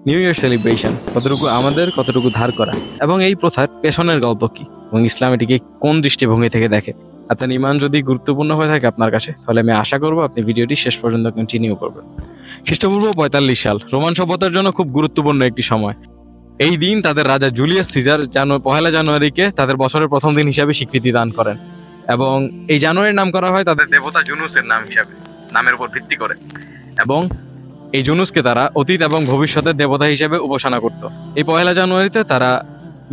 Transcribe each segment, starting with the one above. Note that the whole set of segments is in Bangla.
নিউ ইয়ার সেলিব্রেশন কতটুকু আমাদের, কতটুকু ধার করা, এবং এই প্রথার পেছনের গল্প কি এবং ইসলাম এটিকে কোন দৃষ্টিভঙ্গি থেকে দেখে। আপনার ইমান যদি গুরুত্বপূর্ণ হয়ে থাকে আপনার কাছে, তাহলে আমি আশা করবো আপনি ভিডিওটি শেষ পর্যন্ত কন্টিনিউ করবেন। খ্রিস্টপূর্ব 45 সাল রোমান সভ্যতার জন্য খুব গুরুত্বপূর্ণ একটি সময়। এই দিন তাদের রাজা জুলিয়াস সিজার 1 জানুয়ারিকে তাদের বছরের প্রথম দিন হিসাবে স্বীকৃতি দান করেন, এবং এই জানুয়ারির নাম করা হয় তাদের দেবতা জুনুসের নাম হিসাবে, নামের উপর ভিত্তি করে। এবং এই জুনুসকে তারা অতীত এবং ভবিষ্যতের দেবতা হিসেবে উপাসনা করত। এই 1 জানুয়ারিতে তারা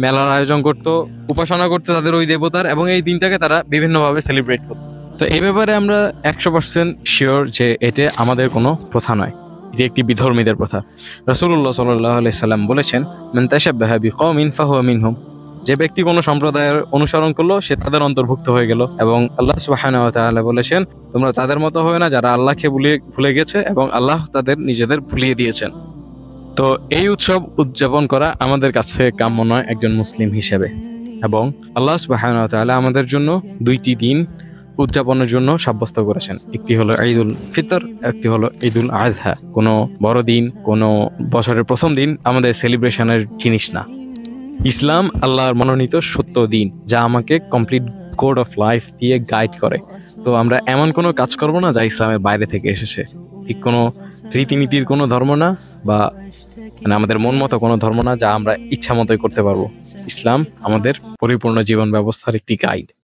মেলার আয়োজন করত, উপাসনা করতে তাদের ওই দেবতার, এবং এই দিনটাকে তারা বিভিন্নভাবে সেলিব্রেট করত। তো এই ব্যাপারে আমরা 100% শিওর যে এটা আমাদের কোনো প্রথা নয়, এটি একটি বিধর্মীদের প্রথা। রাসূলুল্লাহ সাল্লাল্লাহু আলাইহি সাল্লাম বলেছেন, মান তাশাব্বাহা বিকওমিন ফাহুয়া মিনহুম, যে ব্যক্তি কোনো সম্প্রদায়ের অনুসরণ করলো সে তাদের অন্তর্ভুক্ত হয়ে গেল। এবং আল্লাহ সুবহানাহু ওয়া তাআলা বলেছেন, তোমরা তাদের মতো হবে না যারা আল্লাহকে ভুলে গেছে এবং আল্লাহ তাদের নিজেদের ভুলিয়ে দিয়েছেন। তো এই উৎসব উদযাপন করা আমাদের কাছে কাম্য নয় একজন মুসলিম হিসেবে, এবং আল্লাহ সুবহানাহু ওয়া তাআলা আমাদের জন্য 2টি দিন উদযাপনের জন্য সাব্যস্ত করেছেন। একটি হলো ঈদুল ফিতর, একটি হলো ঈদুল আযহা। কোনো বড় দিন, কোনো বছরের প্রথম দিন আমাদের সেলিব্রেশনের জিনিস না। ইসলাম আল্লাহর মনোনীত সত্য দিন, যা আমাকে কমপ্লিট কোড অফ লাইফ দিয়ে গাইড করে। তো আমরা এমন কোনো কাজ করব না যা ইসলামের বাইরে থেকে এসেছে। ঠিক কোনো রীতিনীতির কোনো ধর্ম না, বা আমাদের মন মতো কোনো ধর্ম না যা আমরা ইচ্ছা মতোই করতে পারবো। ইসলাম আমাদের পরিপূর্ণ জীবন ব্যবস্থার একটি গাইড।